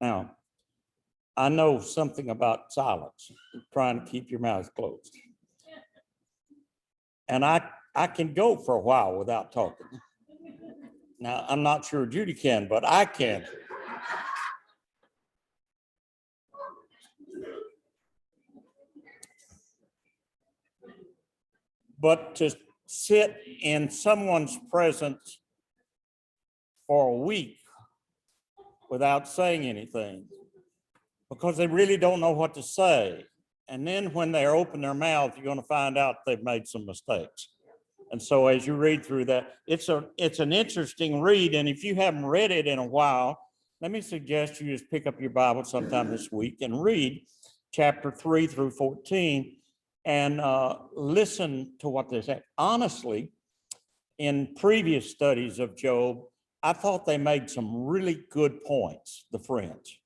Now, I know something about silence, trying to keep your mouth closed. And I can go for a while without talking. Now, I'm not sure Judy can, but I can. But to sit in someone's presence for a week without saying anything, because they really don't know what to say. And then when they open their mouth, you're going to find out they've made some mistakes. And so as you read through that, it's an interesting read. And if you haven't read it in a while, let me suggest you just pick up your Bible sometime this week and read chapter 3 through 14 and listen to what they say. Honestly, in previous studies of Job, I thought they made some really good points, the friends.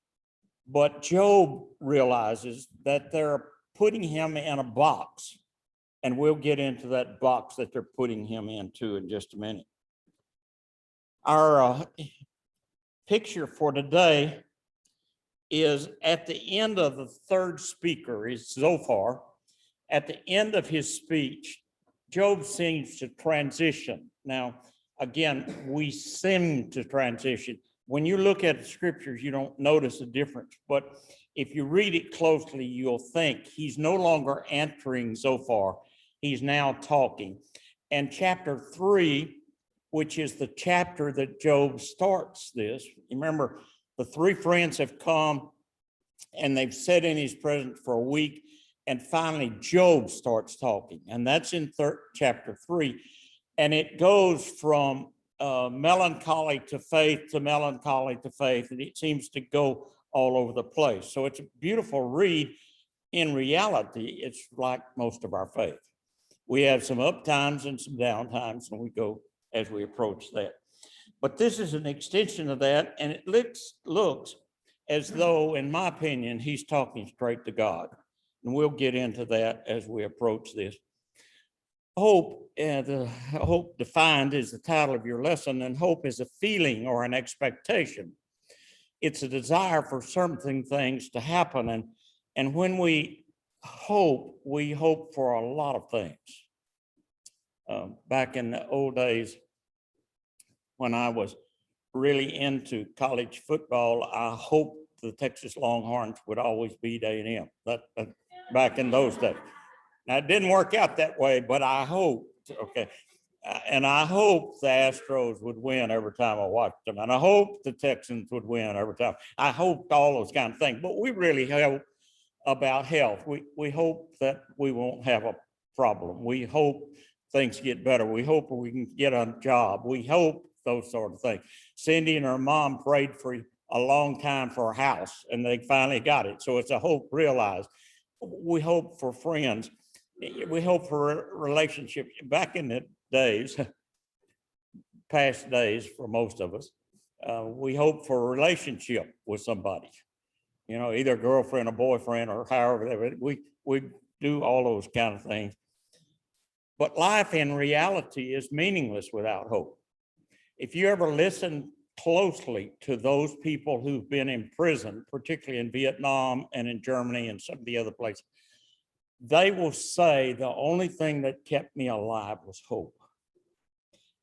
But Job realizes that they're putting him in a box, and we'll get into that box that they're putting him into in just a minute. Our picture for today is at the end of the third speaker, is Zophar. At the end of his speech, Job seems to transition. Now, again, we seem to transition. When you look at the scriptures, you don't notice a difference. But if you read it closely, you'll think he's no longer answering Zophar. He's now talking. And chapter 3, which is the chapter that Job starts this, remember, the three friends have come and they've sat in his presence for a week. And finally, Job starts talking. And that's in chapter 3. And it goes from melancholy to faith to melancholy to faith. And it seems to go all over the place. So it's a beautiful read. In reality, it's like most of our faith. We have some up times and some down times, and we go as we approach that. But this is an extension of that, and it looks as though, in my opinion, he's talking straight to God. And we'll get into that as we approach this. Hope, the hope defined is the title of your lesson, and hope is a feeling or an expectation. It's a desire for certain things to happen, and when we hope for a lot of things. Back in the old days, when I was really into college football, I hoped the Texas Longhorns would always beat A&M. That back in those days. Now, it didn't work out that way, but I hoped, okay. And I hoped the Astros would win every time I watched them. And I hoped the Texans would win every time. I hoped all those kind of things. But we really hope about health. We hope that we won't have a problem. We hope things get better. We hope we can get a job. We hope those sort of things. Cindy and her mom prayed for a long time for a house, and they finally got it. So it's a hope realized. We hope for friends. We hope for relationships. Back in the days, past days for most of us, we hope for a relationship with somebody. You know, either a girlfriend or boyfriend or however. We do all those kind of things. But life in reality is meaningless without hope. If you ever listen closely to those people who've been in prison, particularly in Vietnam and in Germany and some of the other places, they will say the only thing that kept me alive was hope.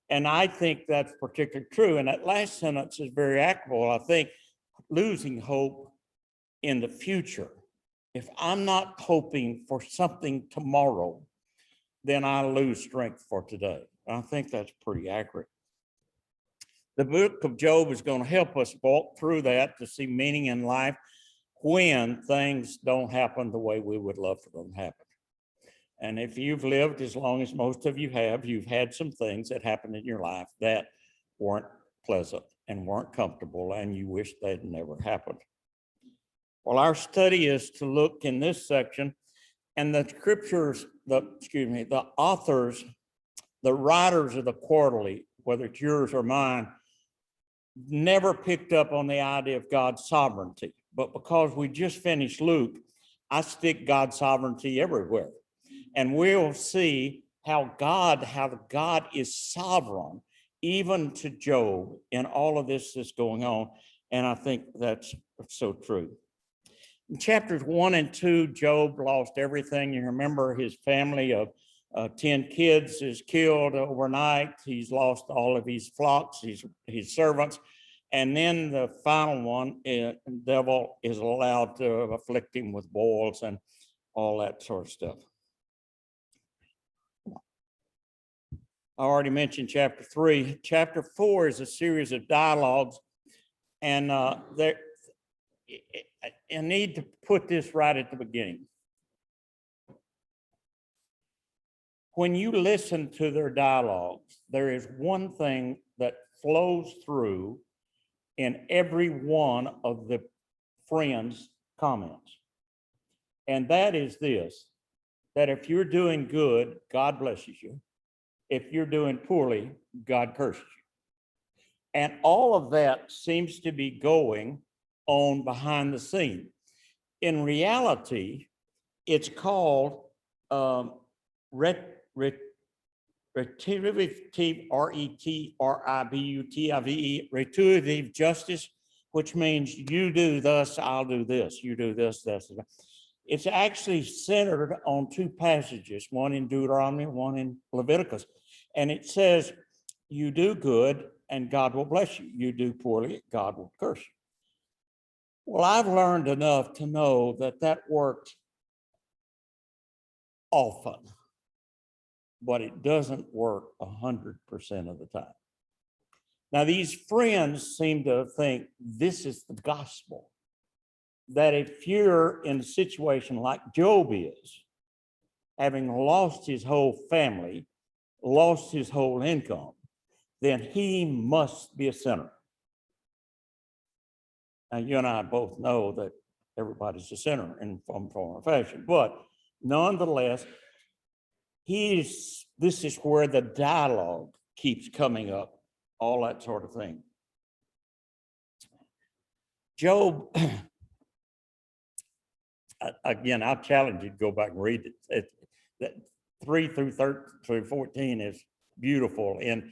And I think that's particularly true. And that last sentence is very applicable. I think losing hope in the future, if I'm not hoping for something tomorrow, then I lose strength for today. I think that's pretty accurate. The book of Job is going to help us walk through that to see meaning in life when things don't happen the way we would love for them to happen. And if you've lived as long as most of you have, you've had some things that happened in your life that weren't pleasant and weren't comfortable, and you wish they'd never happened. Well, our study is to look in this section, and the scriptures, the authors, the writers of the quarterly, whether it's yours or mine, never picked up on the idea of God's sovereignty. But because we just finished Luke, I stick God's sovereignty everywhere. And we'll see how God is sovereign, even to Job, in all of this that's going on. And I think that's so true. In chapters 1 and 2, Job lost everything. You remember his family of 10 kids is killed overnight. He's lost all of his flocks, his servants. And then the final one, the devil is allowed to afflict him with boils and all that sort of stuff. I already mentioned chapter 3. Chapter 4 is a series of dialogues. And I need to put this right at the beginning. When you listen to their dialogues, there is one thing that flows through in every one of the friends' comments. And that is this, that if you're doing good, God blesses you. If you're doing poorly, God curses you. And all of that seems to be going on behind the scene. In reality, it's called retributive justice, which means you do thus, I'll do this. You do this, this. It's actually centered on two passages, one in Deuteronomy, one in Leviticus. And it says, you do good and God will bless you. You do poorly, God will curse you. Well, I've learned enough to know that that works often, but it doesn't work 100% of the time. Now, these friends seem to think this is the gospel, that if you're in a situation like Job is, having lost his whole family, lost his whole income, then he must be a sinner. Now, you and I both know that everybody's a sinner in some form or fashion, but nonetheless, this is where the dialogue keeps coming up, all that sort of thing. Job, again, I challenge you to go back and read it. That 3 through 14 is beautiful, and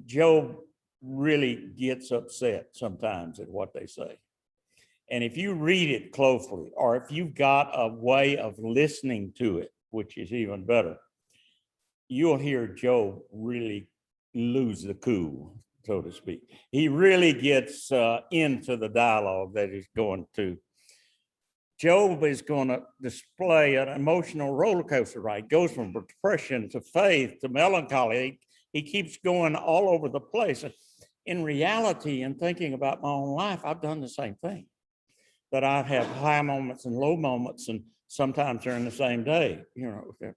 Job really gets upset sometimes at what they say. And if you read it closely, or if you've got a way of listening to it, which is even better, you'll hear Job really lose the cool, so to speak. He really gets into the dialogue that he's going to. Job is going to display an emotional roller coaster ride. Goes from depression to faith to melancholy. He keeps going all over the place. In reality, in thinking about my own life, I've done the same thing. That I have high moments and low moments, and sometimes during the same day. You know,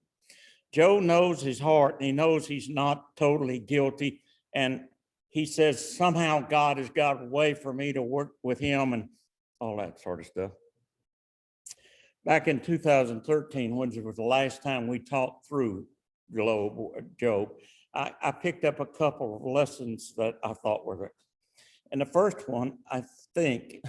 Job knows his heart, and he knows he's not totally guilty. And he says, somehow God has got a way for me to work with him and all that sort of stuff. Back in 2013, when it was the last time we talked through Job, I picked up a couple of lessons that I thought were good. And the first one, I think,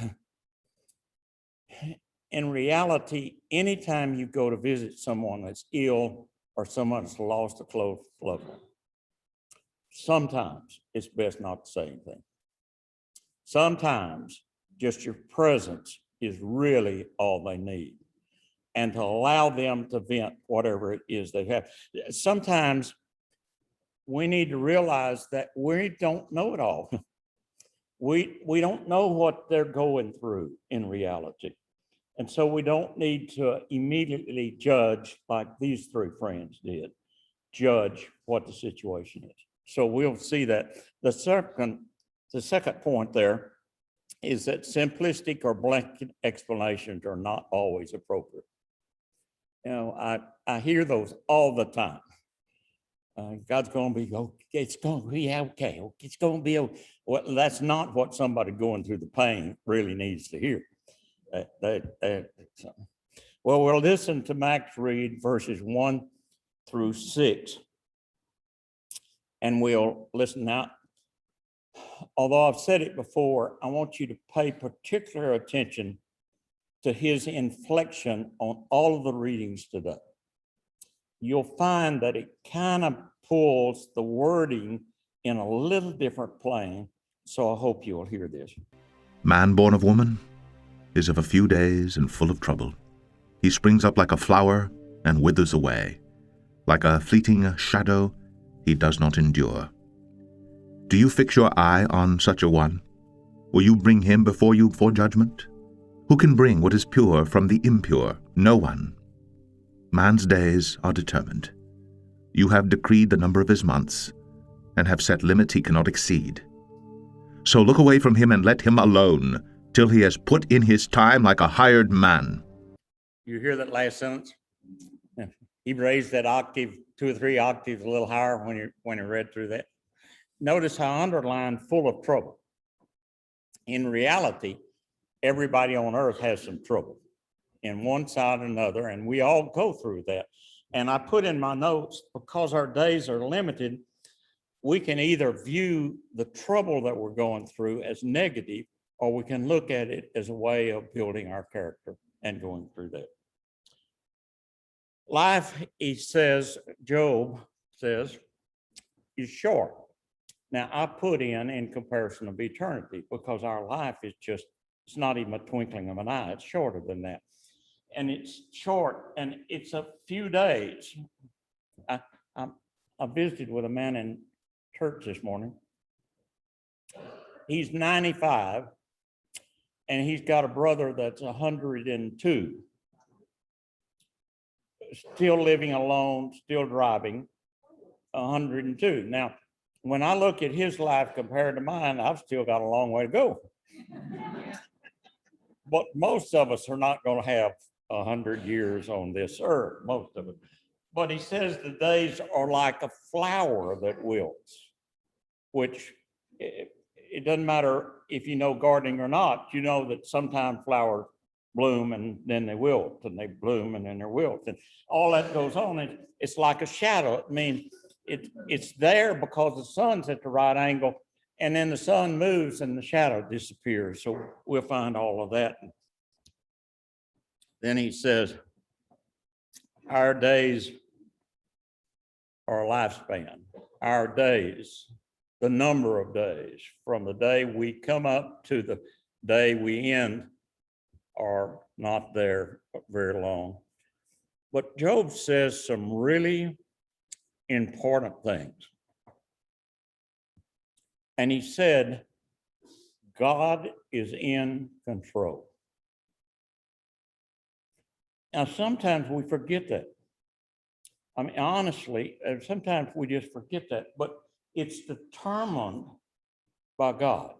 in reality, anytime you go to visit someone that's ill or someone that's lost a close loved one, sometimes it's best not to say anything. Sometimes just your presence is really all they need, and to allow them to vent whatever it is they have. Sometimes we need to realize that we don't know it all. We don't know what they're going through in reality. And so we don't need to immediately judge like these three friends did, judge what the situation is. So we'll see that. The second point there is that simplistic or blanket explanations are not always appropriate. You know, I hear those all the time. God's going to be okay. It's going to be okay. It's going to be okay. Well, that's not what somebody going through the pain really needs to hear. Well, we'll listen to Max read verses 1 through 6, and we'll listen now. Although I've said it before, I want you to pay particular attention to his inflection on all of the readings today. You'll find that it kind of pulls the wording in a little different plane, so I hope you'll hear this. Man born of woman is of a few days and full of trouble. He springs up like a flower and withers away. Like a fleeting shadow, he does not endure. Do you fix your eye on such a one? Will you bring him before you for judgment? Who can bring what is pure from the impure? No one. Man's days are determined. You have decreed the number of his months, and have set limits he cannot exceed. So look away from him and let him alone, till he has put in his time like a hired man. You hear that last sentence? He raised that octave, 2 or 3 octaves a little higher when he read through that. Notice how underlined full of trouble. In reality, everybody on earth has some trouble in one side or another, and we all go through that. And I put in my notes, because our days are limited, we can either view the trouble that we're going through as negative, or we can look at it as a way of building our character and going through that. Life, he says, Job says, is short. Now, I put in comparison of eternity, because our life is just, it's not even a twinkling of an eye. It's shorter than that. And it's short, and it's a few days. I visited with a man in church this morning. He's 95, and he's got a brother that's 102. Still living alone, still driving, 102. Now, when I look at his life compared to mine, I've still got a long way to go. But most of us are not going to have 100 years on this earth, most of it. But he says the days are like a flower that wilts, which it doesn't matter if you know gardening or not, you know that sometimes flowers bloom and then they wilt, and they bloom and then they wilt, and all that goes on. And it's like a shadow. It means it's there because the sun's at the right angle, and then the sun moves and the shadow disappears. So we'll find all of that. Then he says, our days are a lifespan. Our days, the number of days from the day we come up to the day we end, are not there very long. But Job says some really important things. And he said, God is in control. Now, sometimes we forget that. I mean, honestly, sometimes we just forget that, but it's determined by God.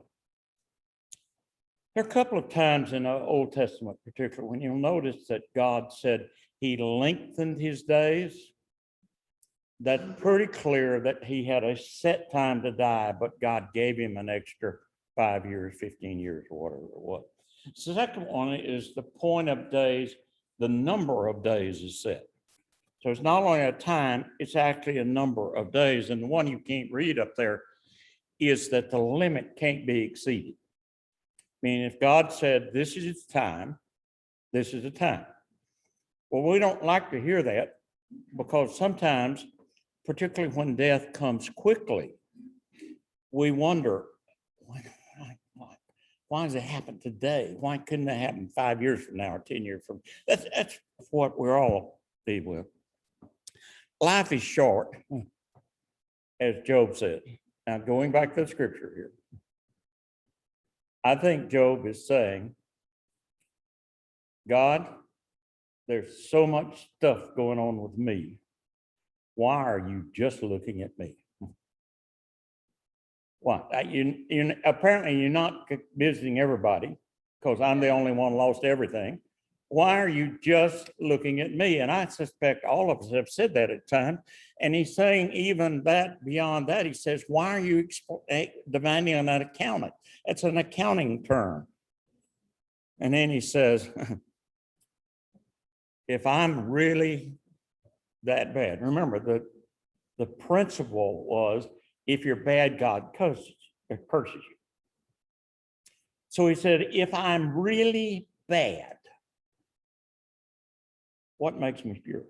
There are a couple of times in the Old Testament, particularly, when you'll notice that God said he lengthened his days. That's pretty clear that he had a set time to die, but God gave him an extra 5 years, 15 years, or whatever it was. The second one is the point of days, the number of days is set. So it's not only a time, it's actually a number of days. And the one you can't read up there is that the limit can't be exceeded. I mean, if God said, this is its time, this is the time. Well, we don't like to hear that, because sometimes, particularly when death comes quickly, we wonder, why does it happen today? Why couldn't it happen 5 years from now or 10 years from now? That's what we're all dealing with. Life is short, as Job said. Now, going back to the scripture here, I think Job is saying, God, there's so much stuff going on with me. Why are you just looking at me? Why? Apparently you're not visiting everybody, because I'm the only one lost everything. Why are you just looking at me? And I suspect all of us have said that at times. And he's saying even that, beyond that, he says, why are you demanding an accountant? It's an accounting term. And then he says, if I'm really that bad, remember the principle was, if you're bad, God curses you. So he said, if I'm really bad, what makes me pure?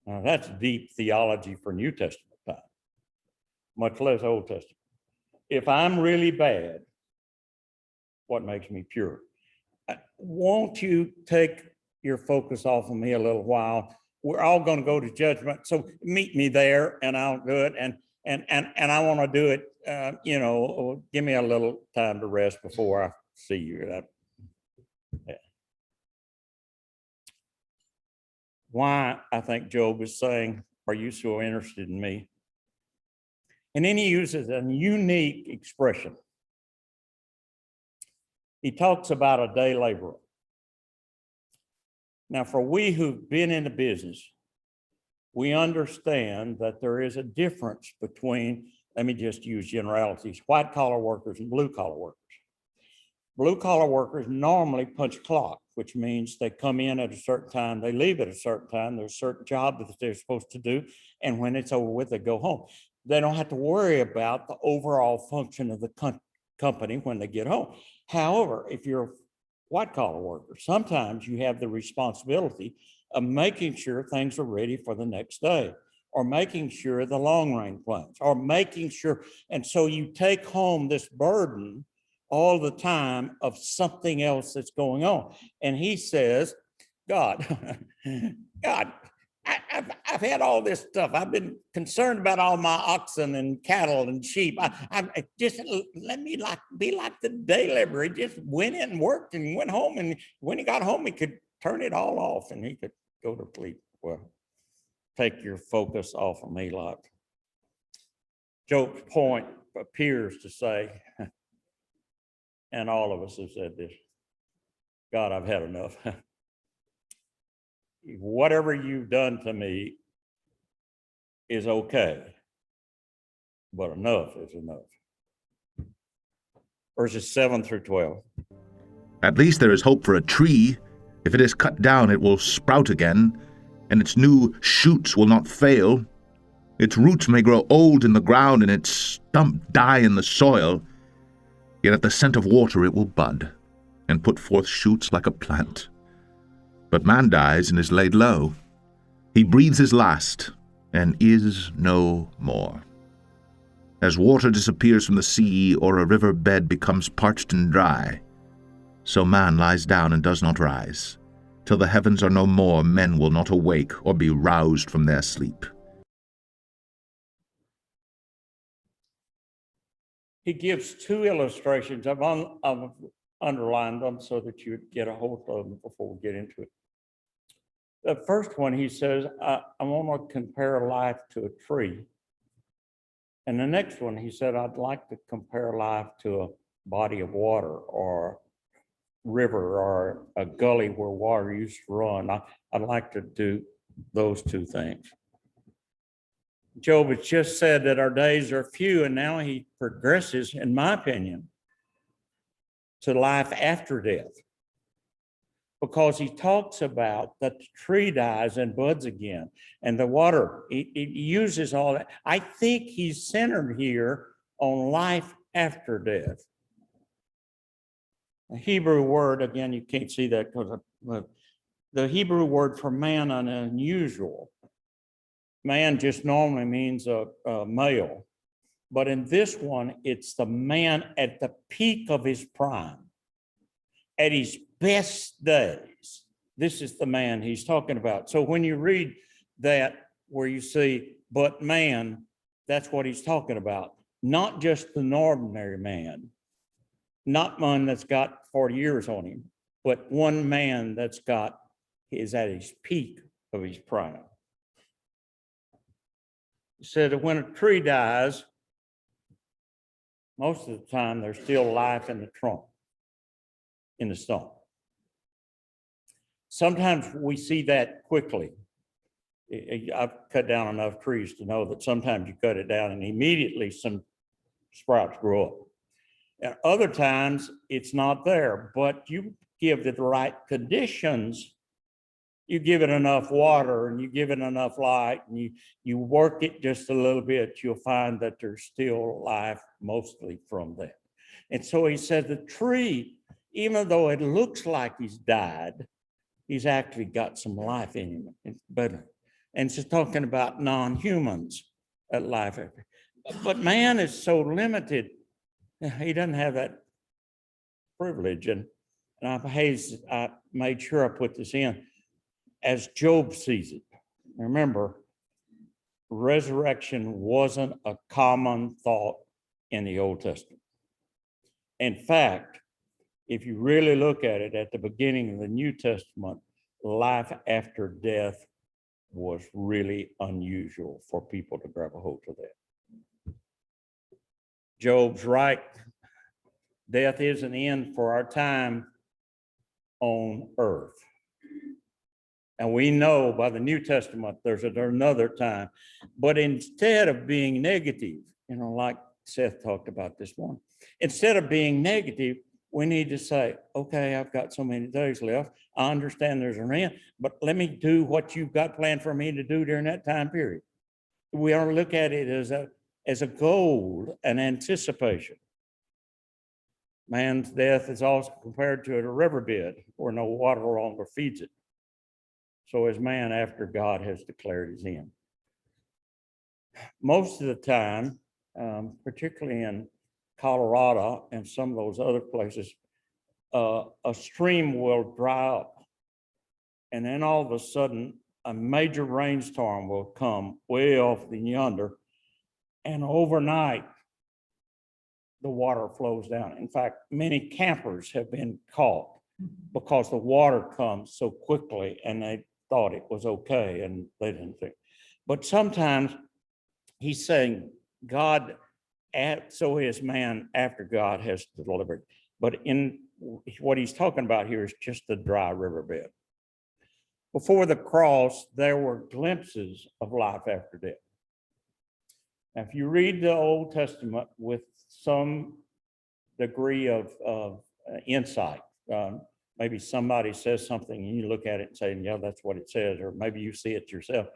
Now, that's deep theology for New Testament time, much less Old Testament. If I'm really bad, what makes me pure. Won't you take your focus off of me a little while? We're all going to go to judgment. So meet me there and I'll do it. And I want to do it, give me a little time to rest before I see you. Why I think Job is saying, are you so interested in me? And then he uses a unique expression. He talks about a day laborer. Now, for we who've been in the business, we understand that there is a difference between, let me just use generalities, white collar workers and blue collar workers. Blue collar workers normally punch a clock, which means they come in at a certain time, they leave at a certain time, there's a certain job that they're supposed to do, and when it's over with, they go home. They don't have to worry about the overall function of the company when they get home. However, if you're a white collar worker, sometimes you have the responsibility of making sure things are ready for the next day, or making sure the long range plans, or making sure, and so you take home this burden all the time of something else that's going on. And he says, God, I've had all this stuff. I've been concerned about all my oxen and cattle and sheep. I just let me be like the day laborer. He just went in and worked and went home. And when he got home, he could turn it all off and he could go to sleep. Well, take your focus off of me, Lot. Job's point appears to say, and all of us have said this, God, I've had enough. Whatever you've done to me is okay, but enough is enough. Verses 7 through 12. At least there is hope for a tree. If it is cut down, it will sprout again, and its new shoots will not fail. Its roots may grow old in the ground, and its stump die in the soil. Yet at the scent of water it will bud, and put forth shoots like a plant. But man dies and is laid low. He breathes his last, and is no more. As water disappears from the sea, or a river bed becomes parched and dry, so man lies down and does not rise. Till the heavens are no more, men will not awake or be roused from their sleep. He gives two illustrations. I've underlined them so that you get a hold of them before we get into it. The first one, he says, I want to compare life to a tree. And the next one, he said, I'd like to compare life to a body of water or river or a gully where water used to run. I'd like to do those two things. Job has just said that our days are few, and now he progresses, in my opinion, to life after death. Because he talks about that the tree dies and buds again, and the water, it uses all that. I think he's centered here on life after death. The Hebrew word, again, you can't see that because the Hebrew word for man is unusual. Man just normally means a male. But in this one, it's the man at the peak of his prime, at his best days. This is the man he's talking about. So when you read that, where you see, but man, that's what he's talking about. Not just an ordinary man, not one that's got 40 years on him, but one man is at his peak of his prime. He said that when a tree dies, most of the time there's still life in the trunk, in the stump. Sometimes we see that quickly. I've cut down enough trees to know that sometimes you cut it down and immediately some sprouts grow up. And other times it's not there, but you give it the right conditions. You give it enough water and you give it enough light and you work it just a little bit, you'll find that there's still life mostly from that. And so he said the tree, even though it looks like he's died, he's actually got some life in him. It's better. And she's talking about non-humans at life. But man is so limited. He doesn't have that privilege, and I made sure I put this in, as Job sees it. Remember, resurrection wasn't a common thought in the Old Testament. In fact, if you really look at it, at the beginning of the New Testament, life after death was really unusual for people to grab a hold of that. Job's right. Death is an end for our time on earth. And we know by the New Testament, there's another time. But instead of being negative, like Seth talked about this morning, instead of being negative, we need to say, okay, I've got so many days left. I understand there's an end, but let me do what you've got planned for me to do during that time period. We ought to look at it as a goal, an anticipation. Man's death is also compared to a riverbed where no water longer feeds it. So is man after God has declared his end. Most of the time, particularly in Colorado and some of those other places, a stream will dry up. And then all of a sudden, a major rainstorm will come way off yonder. And overnight, the water flows down. In fact, many campers have been caught because the water comes so quickly and they thought it was okay and they didn't think. But sometimes he's saying God, so is man after God has delivered. But in what he's talking about here is just the dry riverbed. Before the cross, there were glimpses of life after death. Now, if you read the Old Testament with some degree of insight, maybe somebody says something and you look at it and say, yeah, that's what it says, or maybe you see it yourself.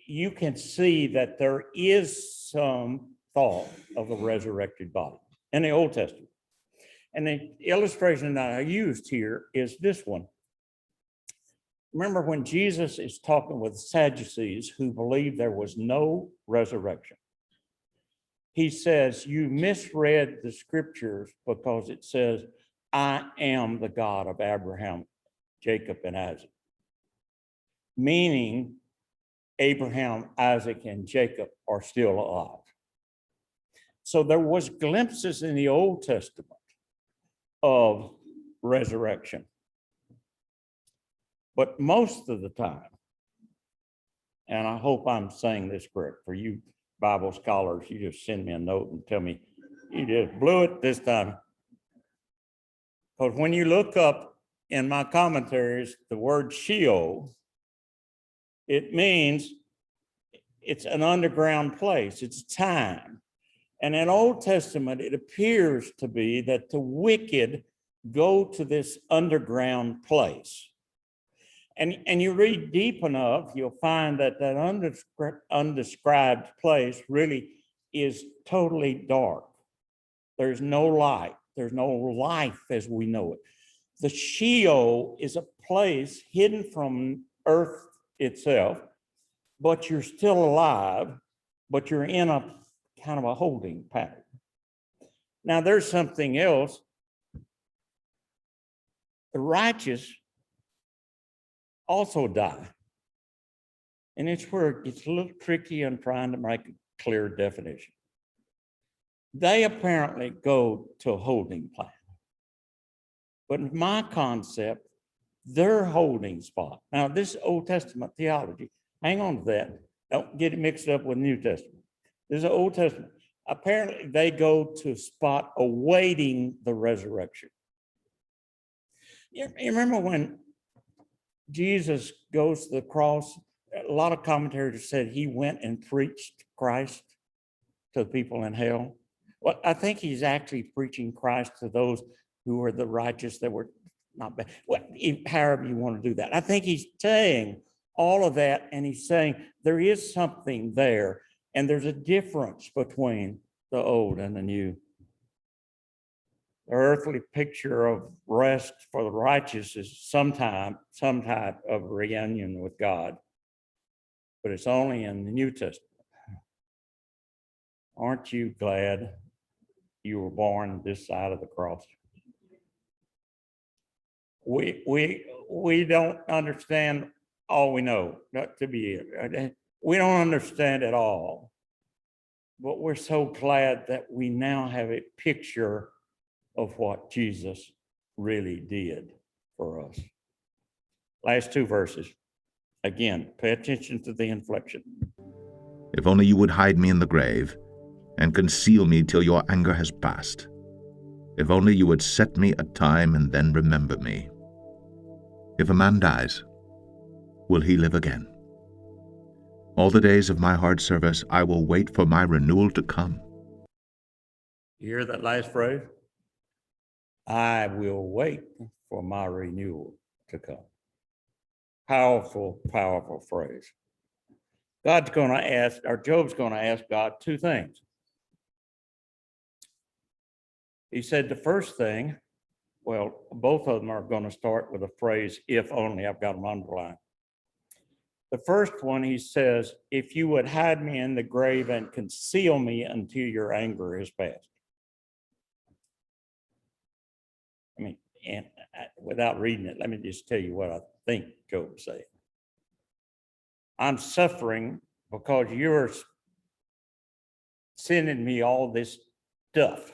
You can see that there is some thought of a resurrected body in the Old Testament. And the illustration that I used here is this one. Remember when Jesus is talking with Sadducees who believed there was no resurrection. He says, you misread the scriptures because it says, I am the God of Abraham, Jacob, and Isaac. Meaning Abraham, Isaac, and Jacob are still alive. So there was glimpses in the Old Testament of resurrection. But most of the time, and I hope I'm saying this correct, for you Bible scholars, you just send me a note and tell me, you just blew it this time. Because when you look up in my commentaries, the word Sheol, it means it's an underground place, it's time. And in Old Testament, it appears to be that the wicked go to this underground place. And you read deep enough, you'll find that that undescribed place really is totally dark. There's no light. There's no life as we know it. The Sheol is a place hidden from earth itself, but you're still alive, but you're in a kind of a holding pattern. Now, there's something else. The righteous also die. And it's where it gets a little tricky on trying to make a clear definition. They apparently go to a holding pattern. But in my concept, their holding spot. Now, this Old Testament theology, hang on to that. Don't get it mixed up with New Testament. This is Old Testament. Apparently, they go to a spot awaiting the resurrection. You remember when Jesus goes to the cross? A lot of commentators said he went and preached Christ to the people in hell. Well, I think he's actually preaching Christ to those who are the righteous that were not bad. Well, however you want to do that. I think he's saying all of that, and he's saying there is something there, and there's a difference between the old and the new. The earthly picture of rest for the righteous is some type of reunion with God, but it's only in the New Testament. Aren't you glad you were born this side of the cross? We don't understand all we know, not to be, we don't understand it all. But we're so glad that we now have a picture of what Jesus really did for us. Last two verses. Again, pay attention to the inflection. If only you would hide me in the grave and conceal me till your anger has passed. If only you would set me a time and then remember me. If a man dies, will he live again? All the days of my hard service, I will wait for my renewal to come. You hear that last phrase? I will wait for my renewal to come. Powerful, powerful phrase. God's going to ask, or Job's going to ask God two things. He said the first thing, well, both of them are going to start with a phrase, if only. I've got them underlined. The first one, he says, if you would hide me in the grave and conceal me until your anger is past. I mean, and without reading it, let me just tell you what I think Job said. I'm suffering because you're sending me all this stuff,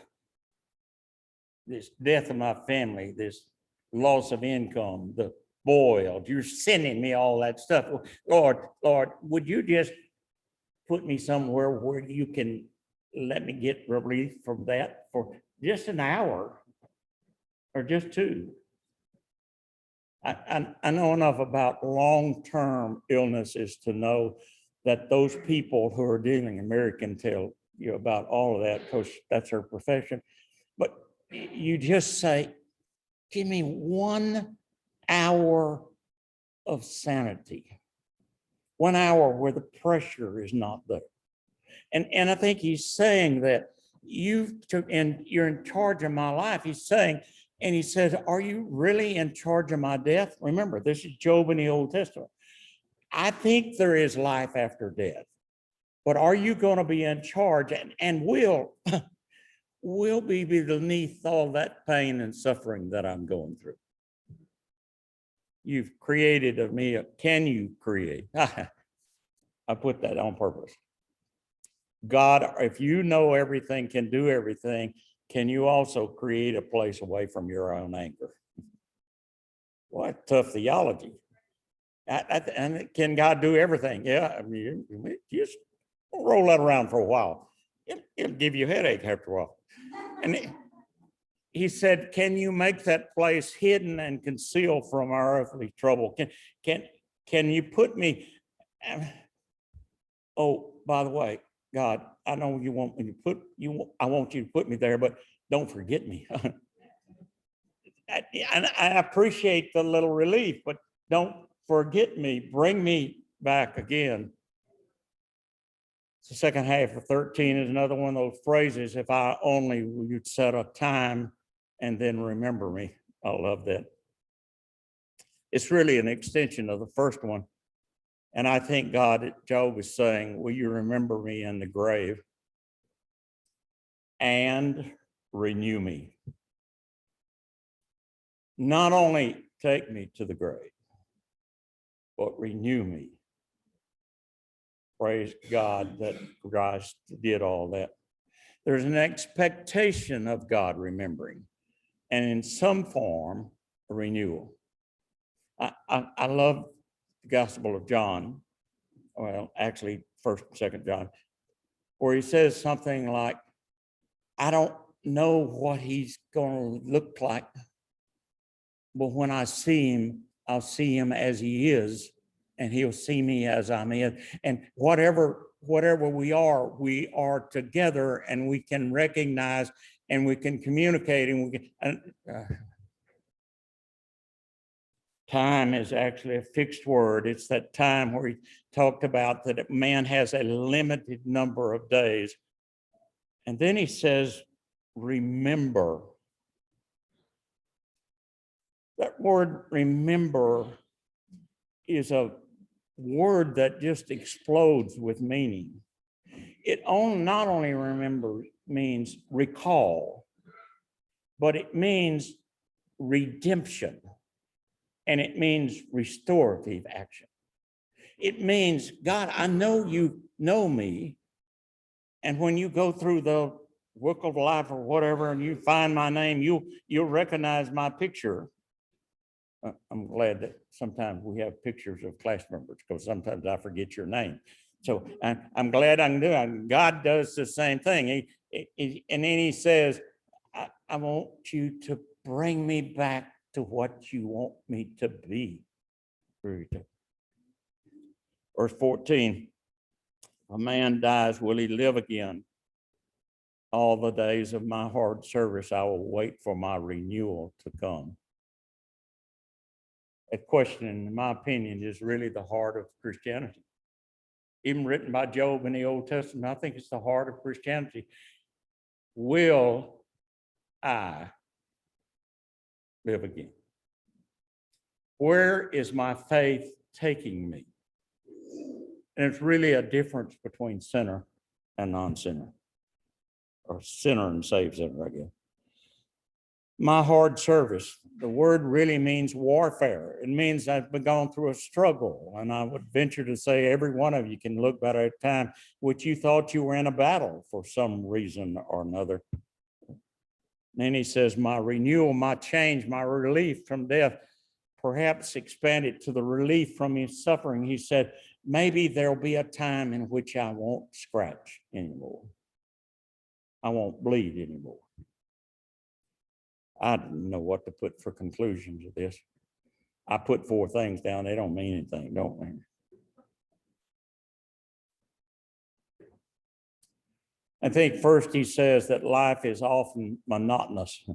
this death of my family, this loss of income, the boiled, you're sending me all that stuff. Lord, would you just put me somewhere where you can let me get relief from that for just an hour or just two? I know enough about long-term illnesses to know that those people who are dealing, and Mary can tell you about all of that because that's her profession, but you just say, give me 1 hour of sanity, 1 hour where the pressure is not there. And I think he's saying that you're in charge of my life. He's saying, and he says, are you really in charge of my death? Remember, this is Job in the Old Testament. I think there is life after death, but are you going to be in charge and will be beneath all that pain and suffering that I'm going through? You've created of me, can you create? I put that on purpose. God, if you know everything, can do everything, can you also create a place away from your own anger? What tough theology. And can God do everything? Yeah, I mean, you just roll that around for a while. It'll give you a headache after a while. And he said, can you make that place hidden and concealed from our earthly trouble? Can you put me, oh, by the way, God, I know you want me to put you, I want you to put me there, but don't forget me. I appreciate the little relief, but don't forget me. Bring me back again. The second half of 13 is another one of those phrases. If I only you'd set a time and then remember me. I love that. It's really an extension of the first one. And I think God, Job is saying, will you remember me in the grave and renew me? Not only take me to the grave, but renew me. Praise God that Christ did all that. There's an expectation of God remembering, and in some form, a renewal. I love the Gospel of John, well, actually, 1st and 2nd John, where he says something like, I don't know what he's going to look like, but when I see him, I'll see him as he is, and he'll see me as I'm in. And whatever we are together, and we can recognize, and we can communicate, and we can. Time is actually a fixed word. It's that time where he talked about that man has a limited number of days. And then he says, remember. That word remember is a word that just explodes with meaning. It not only remember means recall, but it means redemption. and it means restorative action. It means, God, I know you know me, and when you go through the book of life or whatever, and you find my name, you'll recognize my picture. I'm glad that sometimes we have pictures of class members, because sometimes I forget your name. So I'm glad I can do it. God does the same thing. And then he says, I want you to bring me back to what you want me to be. Verse 14, if a man dies, will he live again? All the days of my hard service, I will wait for my renewal to come. That question, in my opinion, is really the heart of Christianity. Even written by Job in the Old Testament, I think it's the heart of Christianity. Will I live again? Where is my faith taking me? And it's really a difference between sinner and non-sinner, or sinner and saved sinner, I guess. My hard service, the word really means warfare. It means I've been going through a struggle. And I would venture to say every one of you can look back at a time which you thought you were in a battle for some reason or another. And then he says, my renewal, my change, my relief from death, perhaps expanded to the relief from his suffering. He said, maybe there'll be a time in which I won't scratch anymore. I won't bleed anymore. I don't know what to put for conclusions of this. I put 4 things down. They don't mean anything, don't they? I think first he says that life is often monotonous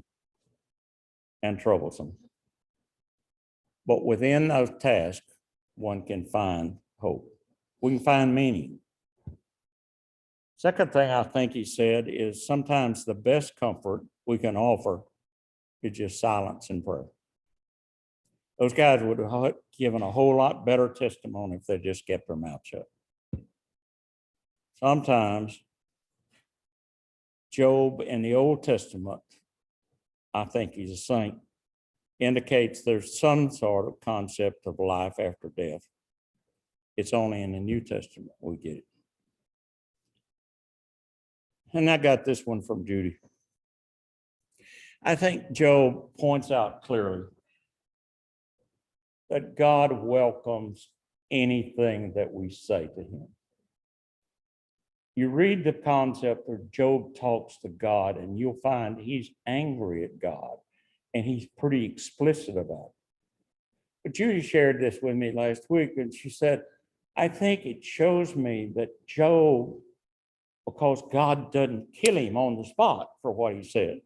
and troublesome. But within those tasks, one can find hope. We can find meaning. Second thing I think he said is sometimes the best comfort we can offer is just silence and prayer. Those guys would have given a whole lot better testimony if they just kept their mouth shut. Sometimes Job in the Old Testament, I think he's a saint, indicates there's some sort of concept of life after death. It's only in the New Testament we get it. And I got this one from Judy. I think Job points out clearly that God welcomes anything that we say to him. You read the concept where Job talks to God, and you'll find he's angry at God, and he's pretty explicit about it. But Judy shared this with me last week, and she said, I think it shows me that Job, because God doesn't kill him on the spot for what he said,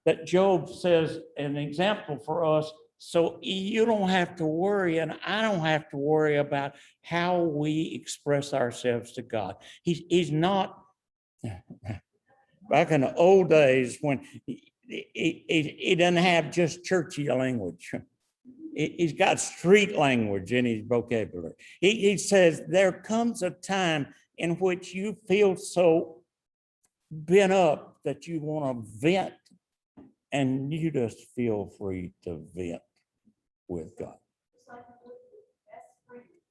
that Job says an example for us, so you don't have to worry, and I don't have to worry about how we express ourselves to God. He's not, back in the old days when he doesn't have just churchy language. He's got street language in his vocabulary. He says, there comes a time in which you feel so bent up that you want to vent, and you just feel free to vent with God.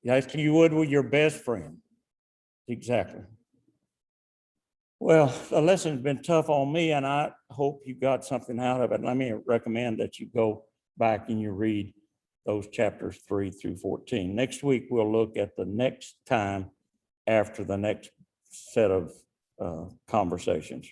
Yes, you would with your best friend. Exactly. Well, the lesson's been tough on me, and I hope you got something out of it. Let me recommend that you go back and you read those chapters 3 through 14. Next week, we'll look at the next time after the next set of conversations.